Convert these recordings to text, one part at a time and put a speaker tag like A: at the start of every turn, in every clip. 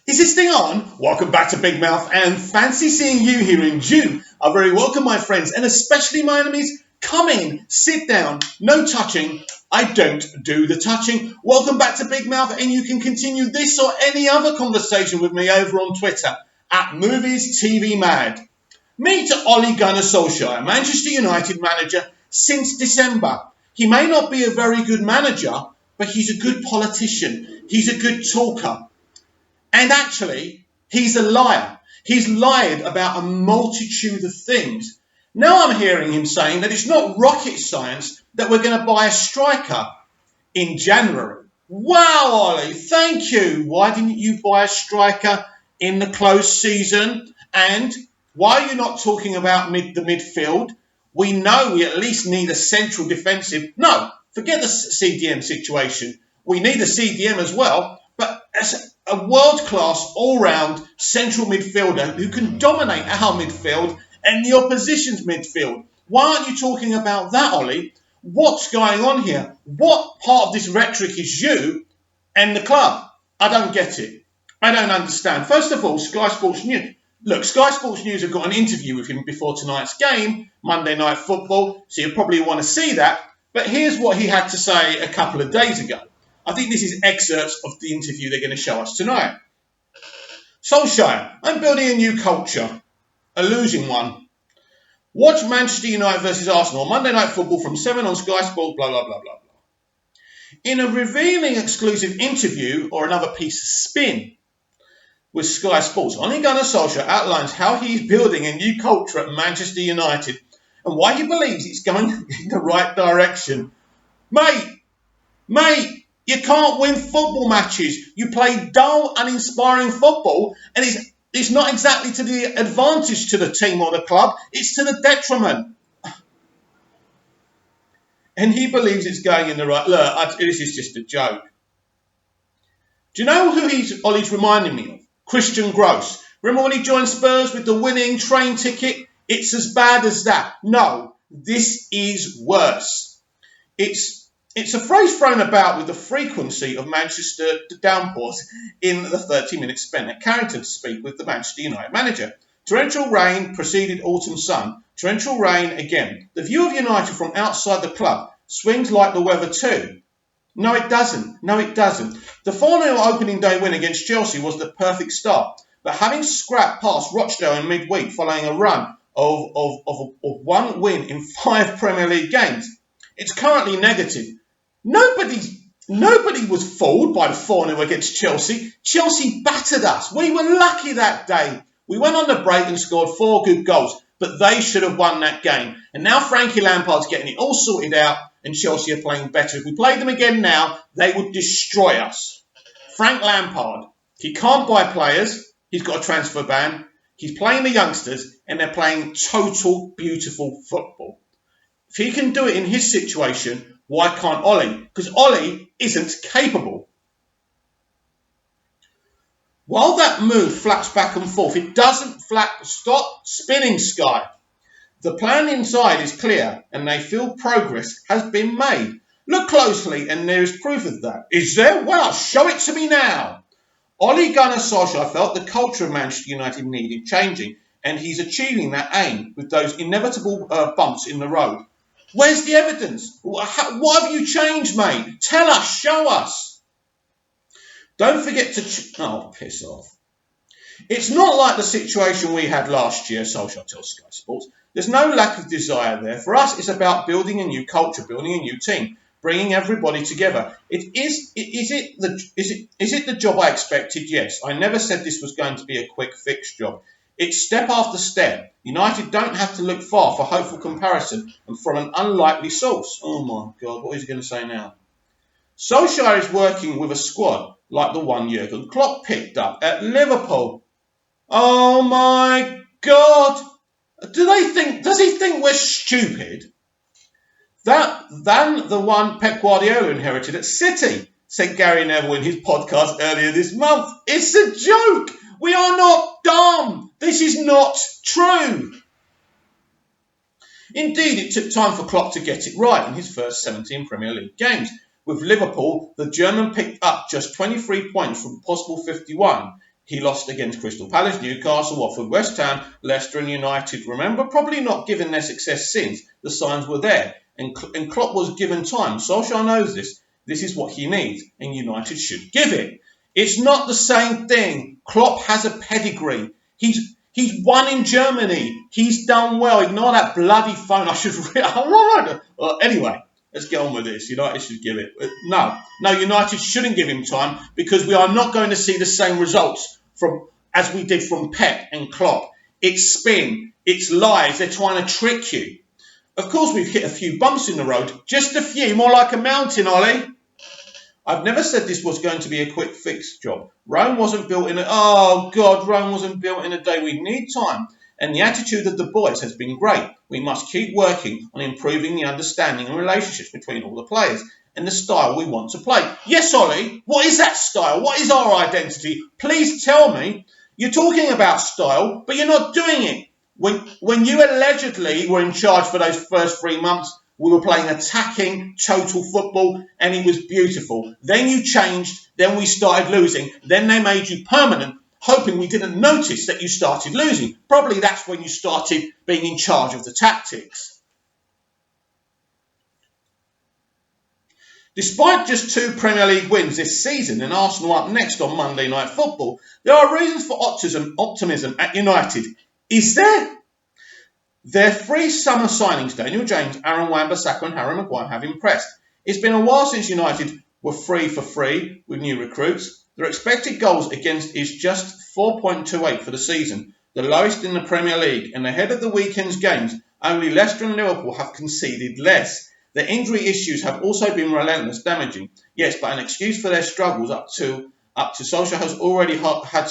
A: Is this thing on? Welcome back to Big Mouth and fancy seeing you here in June. Are very welcome, my friends, and especially my enemies. Come in, sit down, no touching. I don't do the touching. Welcome back to Big Mouth, and you can continue this or any other conversation with me over on Twitter at Movies TV Mad. Meet Ole Gunnar Solskjaer, Manchester United manager since December. He may not be a very good manager, but he's a good politician. He's a good talker. And actually, he's a liar. He's lied about a multitude of things. Now I'm hearing him saying that it's not rocket science that we're going to buy a striker in January. Wow, Ollie, thank you. Why didn't you buy a striker in the closed season? And why are you not talking about the midfield? We know we at least need a central defensive. No, forget the CDM situation. We need a CDM as well, but as a world-class, all-round central midfielder who can dominate our midfield and the opposition's midfield. Why aren't you talking about that, Ollie? What's going on here? What part of this rhetoric is you and the club? I don't get it. I don't understand. First of all, Sky Sports News. Look, Sky Sports News have got an interview with him before tonight's game, Monday Night Football, so you probably want to see that. But here's what he had to say a couple of days ago. I think this is excerpts of the interview they're going to show us tonight. Solskjaer, I'm building a new culture, a losing one. Watch Manchester United versus Arsenal, Monday Night Football from 7 on Sky Sports, blah, blah, blah, blah, blah. In a revealing exclusive interview or another piece of spin with Sky Sports, Ole Gunnar Solskjaer outlines how he's building a new culture at Manchester United and why he believes it's going in the right direction. Mate, you can't win football matches. You play dull, uninspiring football, and it's not exactly to the advantage to the team or the club. It's to the detriment. And he believes it's going in the right... Look, this is just a joke. Do you know who Ollie's reminding me of? Christian Gross. Remember when he joined Spurs with the winning train ticket? It's as bad as that. No, this is worse. It's a phrase thrown about with the frequency of Manchester downpours in the 30 minutes spent at Carrington to speak with the Manchester United manager. Torrential rain preceded autumn sun. Torrential rain again. The view of United from outside the club swings like the weather too. No, it doesn't. The 4-0 opening day win against Chelsea was the perfect start. But having scrapped past Rochdale in midweek following a run of one win in 5 Premier League games, it's currently negative. Nobody was fooled by the 4-0 against Chelsea. Chelsea battered us. We were lucky that day. We went on the break and scored 4 good goals, but they should have won that game. And now Frankie Lampard's getting it all sorted out and Chelsea are playing better. If we played them again now, they would destroy us. Frank Lampard, he can't buy players. He's got a transfer ban. He's playing the youngsters and they're playing total beautiful football. If he can do it in his situation, why can't Ollie? Because Ollie isn't capable. While that move flaps back and forth, it doesn't flap. Stop spinning, Sky. The plan inside is clear and they feel progress has been made. Look closely and there is proof of that. Is there? Well, show it to me now. Ole Gunnar Solskjaer felt the culture of Manchester United needed changing and he's achieving that aim with those inevitable bumps in the road. Where's the evidence? What have you changed, mate? Tell us, show us. Don't forget to... piss off. It's not like the situation we had last year, Solskjaer tells Sky Sports. There's no lack of desire there. For us, it's about building a new culture, building a new team, bringing everybody together. Is it the job I expected? Yes. I never said this was going to be a quick fix job. It's step after step. United don't have to look far for hopeful comparison and from an unlikely source. Oh my God, what is he going to say now? Solskjaer is working with a squad like the one Jurgen Klopp picked up at Liverpool. Oh my God. Does he think we're stupid? Than the one Pep Guardiola inherited at City, said Gary Neville in his podcast earlier this month. It's a joke. We are not dumb. This is not true. Indeed, it took time for Klopp to get it right in his first 17 Premier League games. With Liverpool, the German picked up just 23 points from possible 51. He lost against Crystal Palace, Newcastle, Watford, West Ham, Leicester and United. Remember, probably not given their success since. The signs were there. And Klopp was given time. Solskjaer knows this. This is what he needs. And United should give it. It's not the same thing. Klopp has a pedigree. He's won in Germany. He's done well. Ignore that bloody phone. I should... Well, anyway, let's get on with this. United should give it. No, United shouldn't give him time because we are not going to see the same results as we did from Pep and Klopp. It's spin. It's lies. They're trying to trick you. Of course, we've hit a few bumps in the road. Just a few. More like a mountain, Ollie. I've never said this was going to be a quick fix job. Rome wasn't built in Rome wasn't built in a day. We need time. And the attitude of the boys has been great. We must keep working on improving the understanding and relationships between all the players and the style we want to play. Yes, Ollie, what is that style? What is our identity? Please tell me. You're talking about style, but you're not doing it. When you allegedly were in charge for those first 3 months, we were playing attacking, total football, and it was beautiful. Then you changed, then we started losing. Then they made you permanent, hoping we didn't notice that you started losing. Probably that's when you started being in charge of the tactics. Despite just 2 Premier League wins this season and Arsenal up next on Monday Night Football, there are reasons for optimism at United. Is there? Their 3 summer signings, Daniel James, Aaron Wan-Bissaka and Harry Maguire, have impressed. It's been a while since United were 3 for 3 with new recruits. Their expected goals against is just 4.28 for the season, the lowest in the Premier League, and ahead of the weekend's games, only Leicester and Liverpool have conceded less. Their injury issues have also been relentless, damaging. Yes, but an excuse for their struggles up to Solskjaer has already had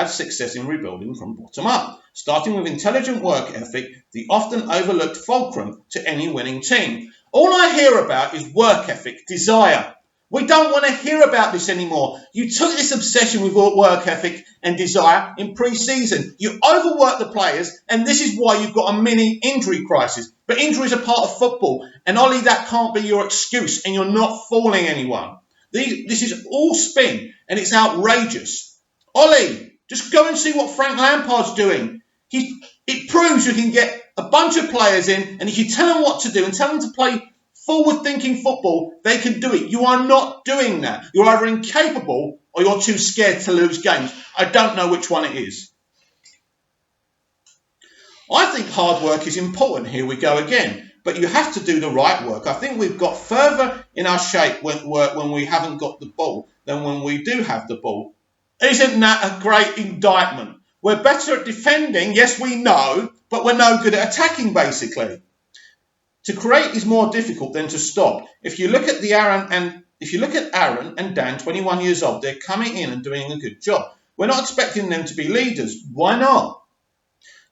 A: success in rebuilding from bottom up, starting with intelligent work ethic, the often overlooked fulcrum to any winning team. All I hear about is work ethic, desire. We don't want to hear about this anymore. You took this obsession with work ethic and desire in pre-season. You overworked the players, and this is why you've got a mini injury crisis. But injuries are part of football, and Ollie, that can't be your excuse, and you're not fooling anyone. This is all spin, and it's outrageous. Ollie, just go and see what Frank Lampard's doing. It proves you can get a bunch of players in, and if you tell them what to do and tell them to play forward-thinking football, they can do it. You are not doing that. You're either incapable or you're too scared to lose games. I don't know which one it is. I think hard work is important. Here we go again. But you have to do the right work. I think we've got further in our shape when we haven't got the ball than when we do have the ball. Isn't that a great indictment? We're better at defending, yes, we know, but we're no good at attacking, basically. To create is more difficult than to stop. If you look at Aaron and Dan, 21 years old, they're coming in and doing a good job. We're not expecting them to be leaders. Why not?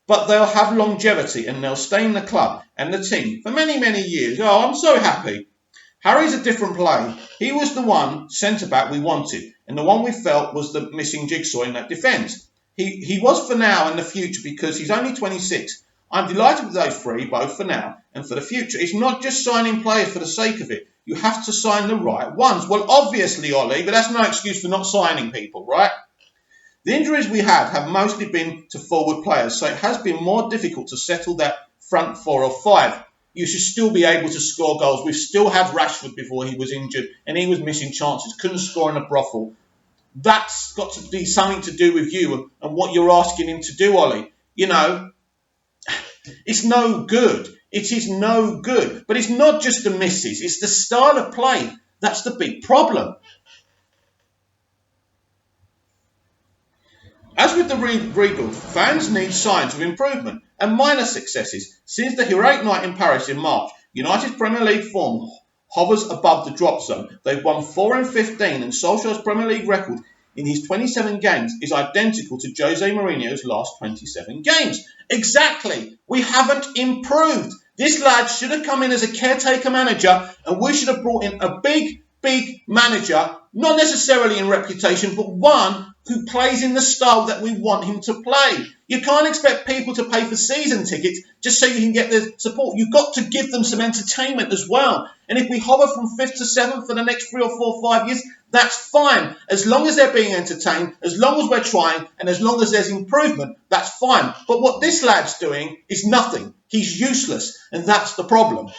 A: But they'll have longevity and they'll stay in the club and the team for many, many years. Oh, I'm so happy. Harry's a different player. He was the one centre-back we wanted and the one we felt was the missing jigsaw in that defence. He was for now and the future because he's only 26. I'm delighted with those 3, both for now and for the future. It's not just signing players for the sake of it. You have to sign the right ones. Well, obviously, Ollie, but that's no excuse for not signing people, right? The injuries we had have mostly been to forward players, so it has been more difficult to settle that front 4 or 5. You should still be able to score goals. We've still had Rashford before he was injured, and he was missing chances, couldn't score in a brothel. That's got to be something to do with you and what you're asking him to do, Ollie. You know, it's no good. It is no good. But it's not just the misses. It's the style of play. That's the big problem. As with the rebuild, fans need signs of improvement and minor successes. Since the heroic night in Paris in March, United's Premier League form hovers above the drop zone. They've won 4 in 15 and Solskjaer's Premier League record in his 27 games is identical to Jose Mourinho's last 27 games. Exactly. We haven't improved. This lad should have come in as a caretaker manager and we should have brought in a big manager, not necessarily in reputation, but one who plays in the style that we want him to play. You can't expect people to pay for season tickets just so you can get the support. You've got to give them some entertainment as well. And if we hover from 5th to 7th for the next 3 or 4 or 5 years, that's fine. As long as they're being entertained, as long as we're trying, and as long as there's improvement, that's fine. But what this lad's doing is nothing. He's useless, and that's the problem.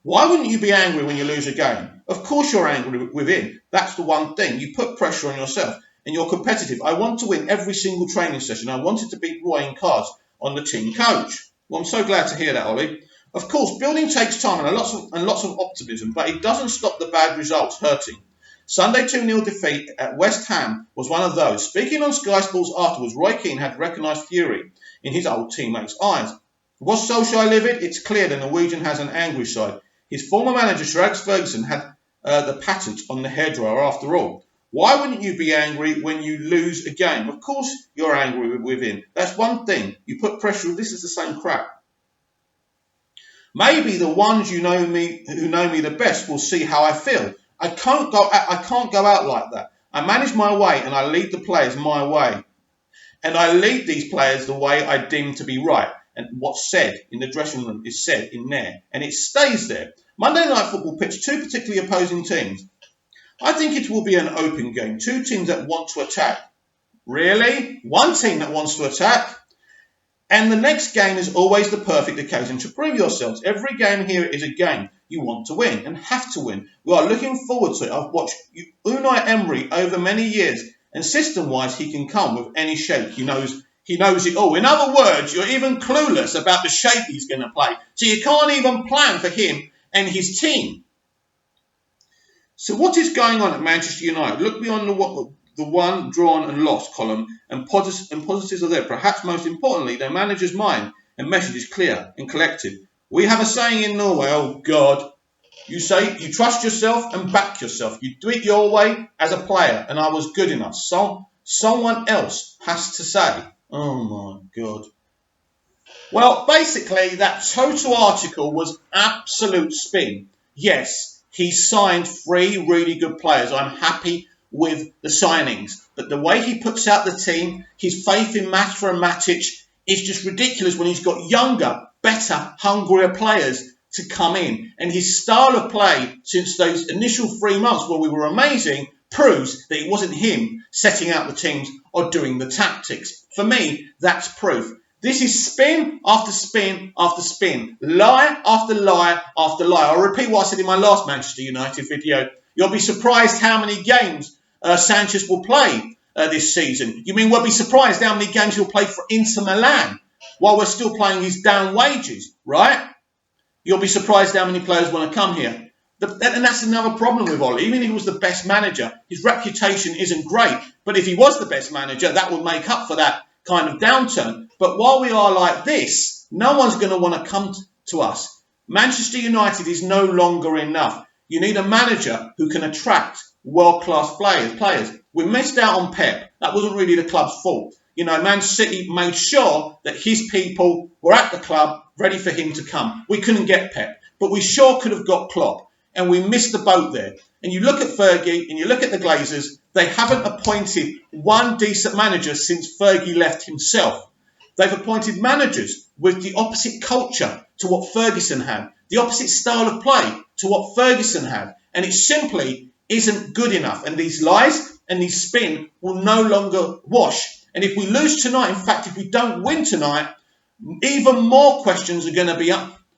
A: Why wouldn't you be angry when you lose a game? Of course you're angry within. That's the one thing. You put pressure on yourself and you're competitive. I want to win every single training session. I wanted to beat Roy in cards on the team coach. Well, I'm so glad to hear that, Ollie. Of course, building takes time and lots of optimism, but it doesn't stop the bad results hurting. Sunday 2-0 defeat at West Ham was one of those. Speaking on Sky Sports afterwards, Roy Keane had recognised fury in his old teammates' eyes. Was Solskjaer livid? It's clear the Norwegian has an angry side. His former manager, Sir Alex Ferguson, had the patent on the hairdryer after all. Why wouldn't you be angry when you lose a game? Of course you're angry within. That's one thing. You put pressure. This is the same crap. Maybe the ones who know me the best will see how I feel. I can't go out like that. I manage my way and I lead the players my way. And I lead these players the way I deem to be right. And what's said in the dressing room is said in there. And it stays there. Monday Night Football pitched 2 particularly opposing teams. I think it will be an open game. 2 teams that want to attack. Really? 1 team that wants to attack? And the next game is always the perfect occasion to prove yourselves. Every game here is a game you want to win and have to win. We are looking forward to it. I've watched Unai Emery over many years. And system-wise, he can come with any shape. He knows it all. In other words, you're even clueless about the shape he's going to play. So you can't even plan for him and his team. So what is going on at Manchester United? Look beyond the won, drawn and lost column, and positives are there. Perhaps most importantly, their manager's mind and message is clear and collected. We have a saying in Norway, oh God, you say you trust yourself and back yourself. You do it your way as a player, and I was good enough. So someone else has to say, oh my God. Well, basically, that total article was absolute spin. Yes, he signed 3 really good players. I'm happy with the signings. But the way he puts out the team, his faith in Mata and Matic is just ridiculous when he's got younger, better, hungrier players to come in. And his style of play since those initial 3 months where we were amazing proves that it wasn't him setting out the teams or doing the tactics. For me, that's proof. This is spin after spin after spin. Lie after lie after lie. I'll repeat what I said in my last Manchester United video. You'll be surprised how many games Sanchez will play this season. You mean we'll be surprised how many games he'll play for Inter Milan while we're still paying his down wages, right? You'll be surprised how many players want to come here. And that's another problem with Ollie. Even if he was the best manager, his reputation isn't great. But if he was the best manager, that would make up for that kind of downturn. But while we are like this, no one's going to want to come to us. Manchester United is no longer enough. You need a manager who can attract world-class players. We missed out on Pep. That wasn't really the club's fault. You know, Man City made sure that his people were at the club ready for him to come. We couldn't get Pep, but we sure could have got Klopp. And we missed the boat there. And you look at Fergie and you look at the Glazers, they haven't appointed one decent manager since Fergie left himself. They've appointed managers with the opposite culture to what Ferguson had, the opposite style of play to what Ferguson had. And it simply isn't good enough. And these lies and these spin will no longer wash. And if we lose tonight, in fact, if we don't win tonight, even more questions are going to be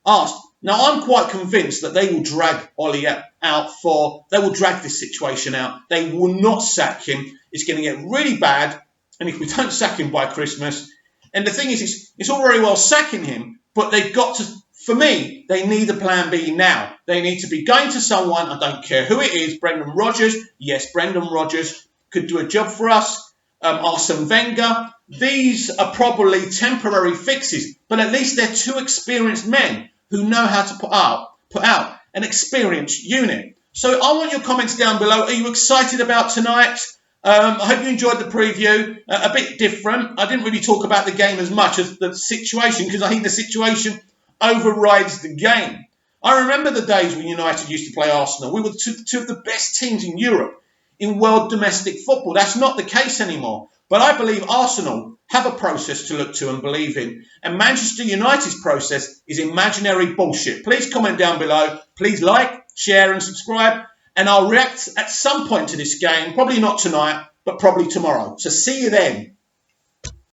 A: asked. Now, I'm quite convinced that they will drag Ollie out they will drag this situation out. They will not sack him. It's going to get really bad. And if we don't sack him by Christmas, and the thing is, it's all very well sacking him, but they've got to, for me, they need a plan B now. They need to be going to someone, I don't care who it is, Brendan Rodgers. Yes, Brendan Rodgers could do a job for us. Arsene Wenger. These are probably temporary fixes, but at least they're 2 experienced men who know how to put out an experienced unit. So I want your comments down below. Are you excited about tonight? I hope you enjoyed the preview. A bit different. I didn't really talk about the game as much as the situation because I think the situation overrides the game. I remember the days when United used to play Arsenal. We were two of the best teams in Europe. in world domestic football. That's not the case anymore. But I believe Arsenal have a process to look to and believe in. And Manchester United's process is imaginary bullshit. Please comment down below. Please like, share and subscribe. And I'll react at some point to this game. Probably not tonight, but probably tomorrow. So see you then.